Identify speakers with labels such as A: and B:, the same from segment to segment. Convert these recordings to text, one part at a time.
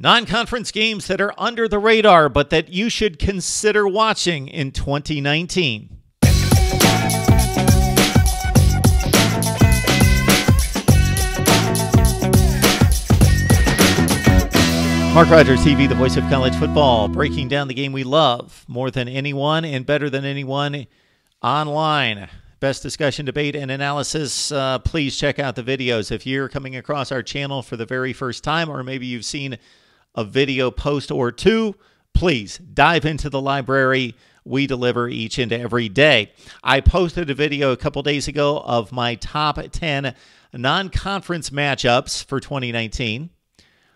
A: Non-conference games that are under the radar, but that you should consider watching in 2019. Mark Rogers TV, the voice of college football, breaking down the game we love more than anyone and better than anyone online. Best discussion, debate, and analysis. Please check out the videos. If you're coming across our channel for the very first time, or maybe you've seen a video post or two, please dive into the library. We deliver each and every day. I posted a video a couple days ago of my top 10 non-conference matchups for 2019.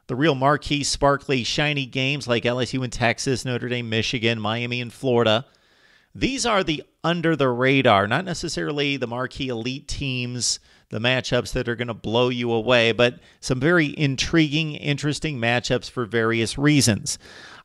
A: The real marquee, sparkly, shiny games like LSU and Texas, Notre Dame, Michigan, Miami, and Florida. These are the under the radar, not necessarily the marquee elite teams, the matchups that are going to blow you away, but some very intriguing, interesting matchups for various reasons.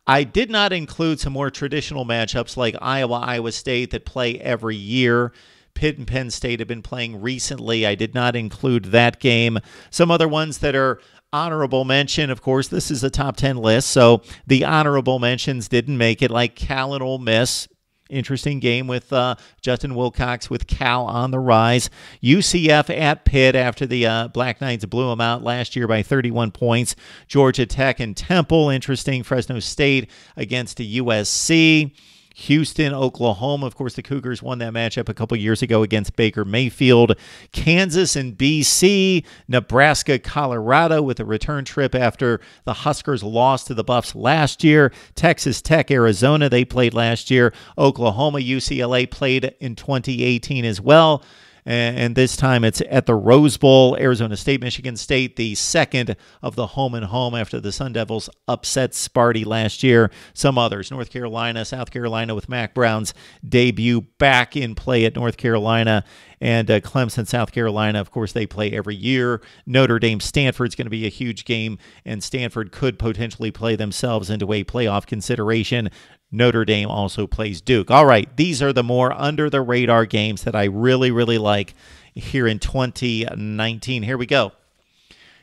A: I did not include some more traditional matchups like Iowa, Iowa State that play every year. Pitt and Penn State have been playing recently. I did not include that game. Some other ones that are honorable mention, of course, this is a top 10 list, so the honorable mentions didn't make it, like Cal and Ole Miss. Interesting game with Justin Wilcox with Cal on the rise. UCF at Pitt after the Black Knights blew them out last year by 31 points. Georgia Tech and Temple, interesting. Fresno State against the USC. Houston, Oklahoma. Of course, the Cougars won that matchup a couple years ago against Baker Mayfield. Kansas and BC. Nebraska, Colorado with a return trip after the Huskers lost to the Buffs last year. Texas Tech, Arizona, they played last year. Oklahoma, UCLA played in 2018 as well. And this time it's at the Rose Bowl. Arizona State, Michigan State, the second of the home and home after the Sun Devils upset Sparty last year. Some others, North Carolina, South Carolina with Mac Brown's debut back in play at North Carolina. And Clemson, South Carolina, of course, they play every year. Notre Dame, Stanford's going to be a huge game, and Stanford could potentially play themselves into a playoff consideration. Notre Dame also plays Duke. All right, these are the more under-the-radar games that I really, really like here in 2019. Here we go.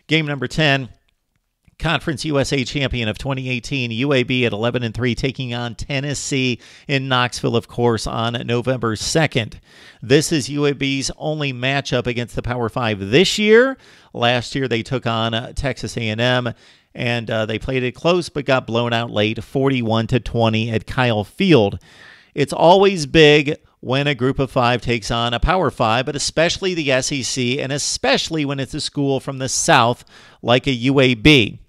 A: Game number 10. Conference USA champion of 2018, UAB at 11-3, taking on Tennessee in Knoxville, of course, on November 2nd. This is UAB's only matchup against the Power 5 this year. Last year, they took on Texas A&M, and they played it close but got blown out late, 41-20 at Kyle Field. It's always big when a group of five takes on a Power 5, but especially the SEC, and especially when it's a school from the South like a UAB.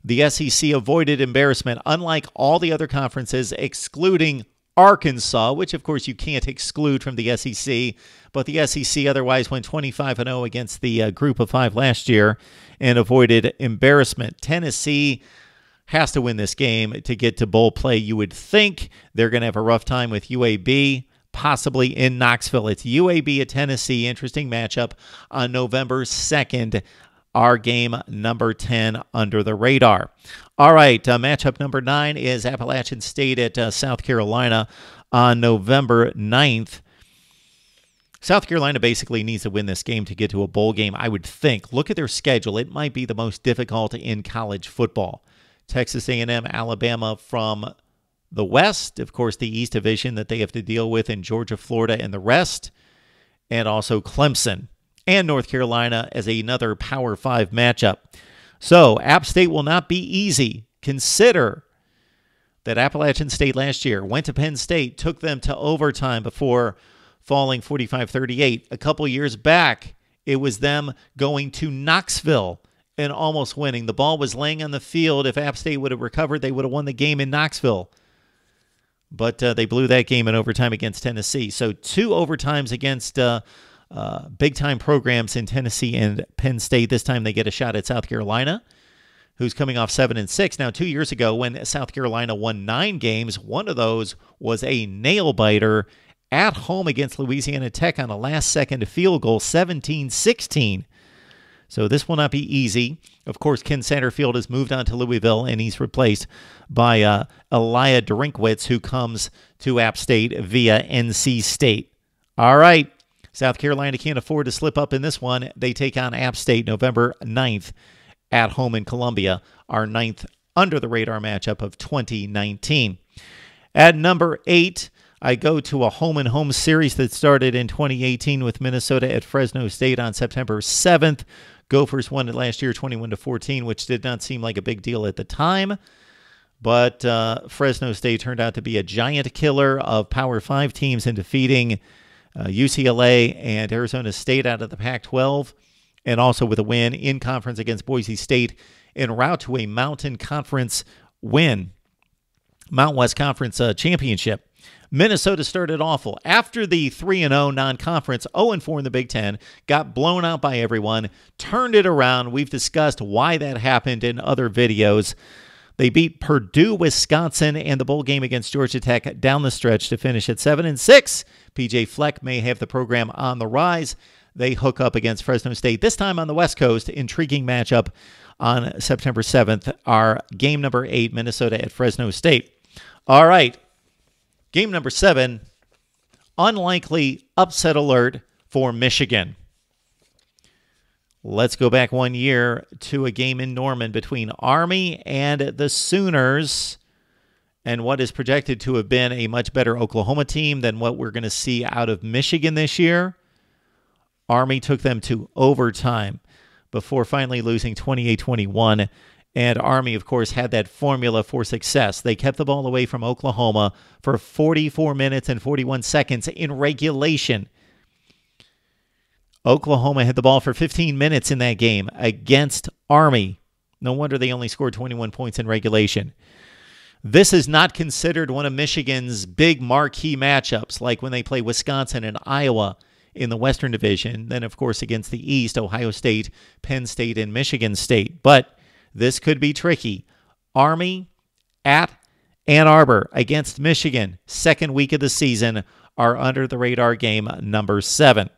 A: The SEC avoided embarrassment, unlike all the other conferences, excluding Arkansas, which, of course, you can't exclude from the SEC. But the SEC otherwise went 25-0 against the group of five last year and avoided embarrassment. Tennessee has to win this game to get to bowl play. You would think they're going to have a rough time with UAB, possibly in Knoxville. It's UAB at Tennessee. Interesting matchup on November 2nd. Our game number 10 under the radar. All right, matchup number 9 is Appalachian State at South Carolina on November 9th. South Carolina basically needs to win this game to get to a bowl game, I would think. Look at their schedule. It might be the most difficult in college football. Texas A&M, Alabama from the West. Of course, the East Division that they have to deal with in Georgia, Florida, and the rest. And also Clemson and North Carolina as another Power 5 matchup. So App State will not be easy. Consider that Appalachian State last year went to Penn State, took them to overtime before falling 45-38. A couple years back, it was them going to Knoxville and almost winning. The ball was laying on the field. If App State would have recovered, they would have won the game in Knoxville. But they blew that game in overtime against Tennessee. So 2 overtimes against big-time programs in Tennessee and Penn State. This time they get a shot at South Carolina, who's coming off 7-6. Now, 2 years ago when South Carolina won 9 games, one of those was a nail-biter at home against Louisiana Tech on a last-second field goal, 17-16. So this will not be easy. Of course, Ken Satterfield has moved on to Louisville, and he's replaced by Elia Drinkwitz, who comes to App State via NC State. All right. South Carolina can't afford to slip up in this one. They take on App State November 9th at home in Columbia, our 9th under-the-radar matchup of 2019. At number 8, I go to a home-and-home series that started in 2018 with Minnesota at Fresno State on September 7th. Gophers won it last year 21-14, which did not seem like a big deal at the time. But Fresno State turned out to be a giant killer of Power 5 teams in defeating UCLA and Arizona State out of the Pac-12, and also with a win in conference against Boise State en route to a Mountain Conference win, Mountain West Conference championship. Minnesota started awful. After the 3-0 non-conference, 0-4 in the Big Ten, got blown out by everyone, turned it around. We've discussed why that happened in other videos. They beat Purdue, Wisconsin, and the bowl game against Georgia Tech down the stretch to finish at 7-6. PJ Fleck may have the program on the rise. They hook up against Fresno State, this time on the West Coast. Intriguing matchup on September 7th. Our game number 8, Minnesota at Fresno State. All right. Game number 7, unlikely upset alert for Michigan. Let's go back 1 year to a game in Norman between Army and the Sooners, and what is projected to have been a much better Oklahoma team than what we're going to see out of Michigan this year. Army took them to overtime before finally losing 28-21. And Army, of course, had that formula for success. They kept the ball away from Oklahoma for 44 minutes and 41 seconds in regulation. Oklahoma had the ball for 15 minutes in that game against Army. No wonder they only scored 21 points in regulation. This is not considered one of Michigan's big marquee matchups, like when they play Wisconsin and Iowa in the Western Division. Then, of course, against the East, Ohio State, Penn State, and Michigan State. But this could be tricky. Army at Ann Arbor against Michigan, second week of the season, our under-the-radar game number 7.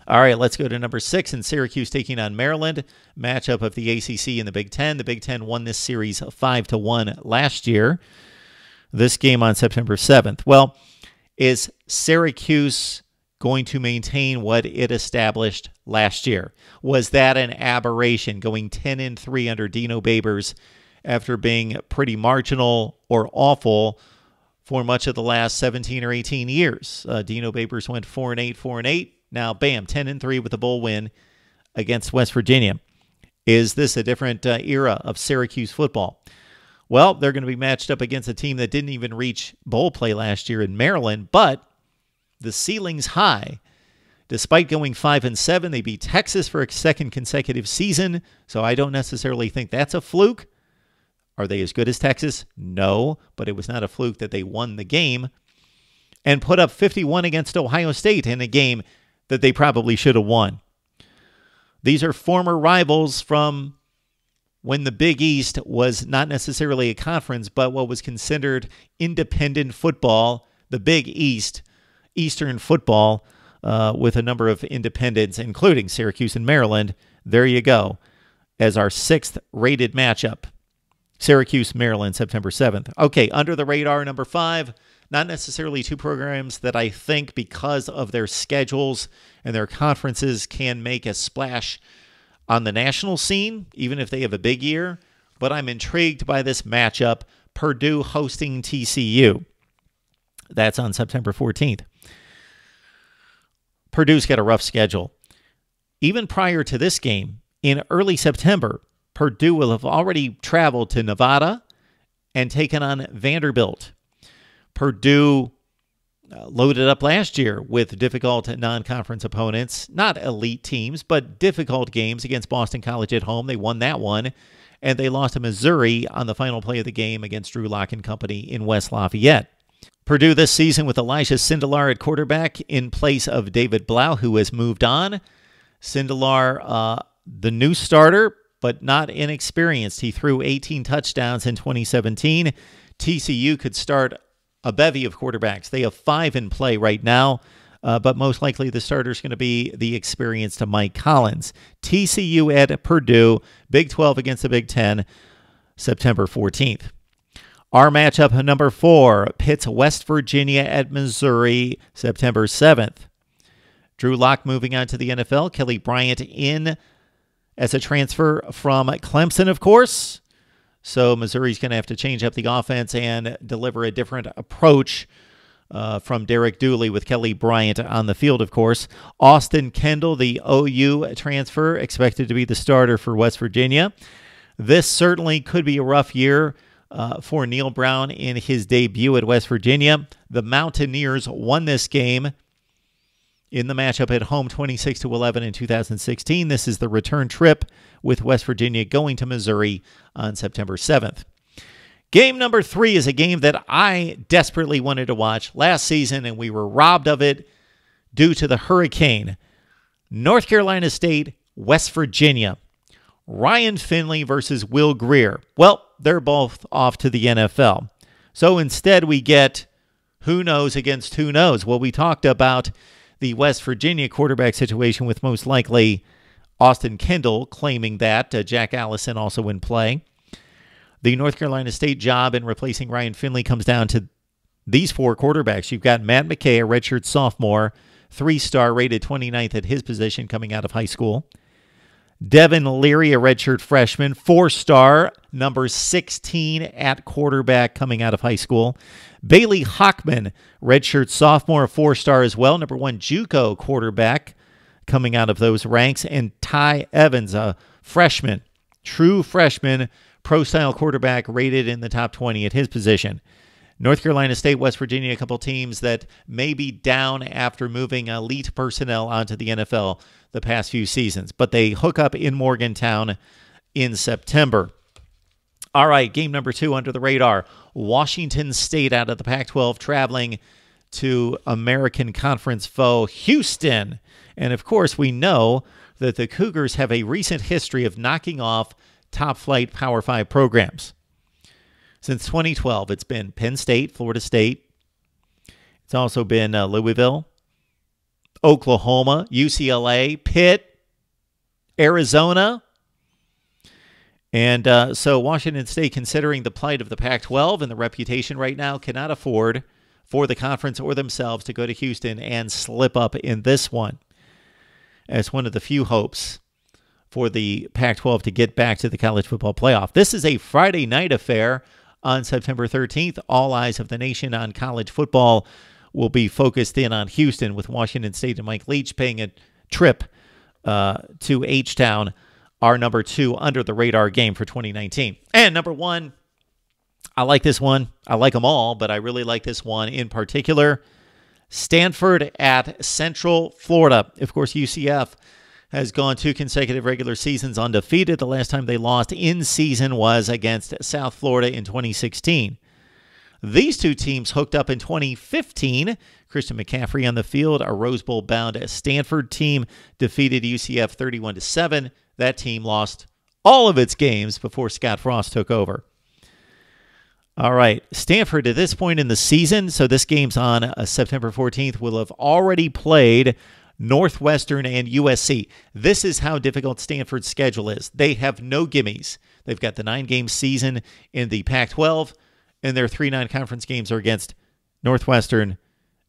A: All right, let's go to number 6, and Syracuse taking on Maryland, matchup of the ACC and the Big Ten. The Big Ten won this series 5-1 last year. This game on September 7th. Well, is Syracuse going to maintain what it established last year? Was that an aberration, going 10-3 under Dino Babers after being pretty marginal or awful for much of the last 17 or 18 years? Dino Babers went 4-8, 4-8. Now, bam, 10-3 with a bowl win against West Virginia. Is this a different era of Syracuse football? Well, they're going to be matched up against a team that didn't even reach bowl play last year in Maryland, but the ceiling's high. Despite going 5-7, they beat Texas for a second consecutive season, so I don't necessarily think that's a fluke. Are they as good as Texas? No, but it was not a fluke that they won the game and put up 51 against Ohio State in a game that they probably should have won. These are former rivals from when the Big East was not necessarily a conference, but what was considered independent football, the Big East, Eastern football, with a number of independents, including Syracuse and Maryland. There you go, as our 6th rated matchup. Syracuse, Maryland, September 7th. Okay, under the radar, number 5. Not necessarily two programs that I think, because of their schedules and their conferences, can make a splash on the national scene, even if they have a big year. But I'm intrigued by this matchup, Purdue hosting TCU. That's on September 14th. Purdue's got a rough schedule. Even prior to this game, in early September, Purdue will have already traveled to Nevada and taken on Vanderbilt. Purdue loaded up last year with difficult non-conference opponents, not elite teams, but difficult games against Boston College at home. They won that one, and they lost to Missouri on the final play of the game against Drew Lock and Company in West Lafayette. Purdue this season with Elijah Sindelar at quarterback in place of David Blau, who has moved on. Sindelar, the new starter, but not inexperienced. He threw 18 touchdowns in 2017. TCU could start a bevy of quarterbacks. They have 5 in play right now, but most likely the starter is going to be the experienced Mike Collins. TCU at Purdue, Big 12 against the Big 10, September 14th. Our matchup, number 4, Pitt's West Virginia at Missouri, September 7th. Drew Lock moving on to the NFL. Kelly Bryant in as a transfer from Clemson, of course. So Missouri's going to have to change up the offense and deliver a different approach from Derek Dooley with Kelly Bryant on the field, of course. Austin Kendall, the OU transfer, expected to be the starter for West Virginia. This certainly could be a rough year for Neil Brown in his debut at West Virginia. The Mountaineers won this game in the matchup at home 26-11 in 2016. This is the return trip with West Virginia going to Missouri on September 7th. Game number 3 is a game that I desperately wanted to watch last season, and we were robbed of it due to the hurricane. North Carolina State, West Virginia. Ryan Finley versus Will Grier. Well, they're both off to the NFL. So instead we get who knows against who knows. Well, we talked about the West Virginia quarterback situation with most likely Austin Kendall claiming that. Jack Allison also in play. The North Carolina State job in replacing Ryan Finley comes down to these 4 quarterbacks. You've got Matt McKay, a redshirt sophomore, 3-star, rated 29th at his position coming out of high school. Devin Leary, a redshirt freshman, 4-star, number 16 at quarterback coming out of high school. Bailey Hockman, redshirt sophomore, a 4-star as well, number 1 JUCO quarterback coming out of those ranks. And Ty Evans, a freshman, true freshman, pro-style quarterback rated in the top 20 at his position. North Carolina State, West Virginia, a couple teams that may be down after moving elite personnel onto the NFL the past few seasons, but they hook up in Morgantown in September. All right, game number 2 under the radar. Washington State out of the Pac-12 traveling to American Conference foe Houston. And of course, we know that the Cougars have a recent history of knocking off top-flight Power 5 programs. Since 2012, it's been Penn State, Florida State. It's also been Louisville, Oklahoma, UCLA, Pitt, Arizona. And so Washington State, considering the plight of the Pac-12 and the reputation right now, cannot afford for the conference or themselves to go to Houston and slip up in this one. As one of the few hopes for the Pac-12 to get back to the college football playoff. This is a Friday night affair on September 13th. All eyes of the nation on college football will be focused in on Houston, with Washington State and Mike Leach paying a trip to H-Town, our number 2 under-the-radar game for 2019. And number 1, I like this one. I like them all, but I really like this one in particular. Stanford at Central Florida. Of course, UCF has gone 2 consecutive regular seasons undefeated. The last time they lost in season was against South Florida in 2016. These 2 teams hooked up in 2015. Christian McCaffrey on the field. A Rose Bowl-bound Stanford team defeated UCF 31-7. That team lost all of its games before Scott Frost took over. All right, Stanford at this point in the season, so this game's on September 14th, will have already played Northwestern and USC. This is how difficult Stanford's schedule is. They have no gimmies. They've got the 9-game season in the Pac-12, and their 3 non-conference games are against Northwestern,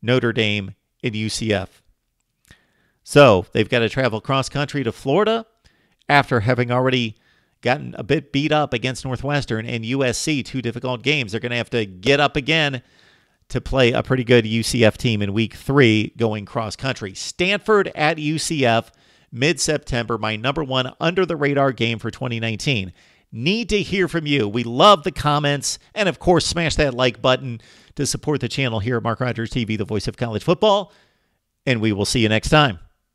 A: Notre Dame, and UCF. So they've got to travel cross-country to Florida after having already gotten a bit beat up against Northwestern and USC, 2 difficult games. They're going to have to get up again to play a pretty good UCF team in week 3 going cross-country. Stanford at UCF, mid-September, my number 1 under-the-radar game for 2019. Need to hear from you. We love the comments. And, of course, smash that like button to support the channel here at Mark Rogers TV, the voice of college football. And we will see you next time.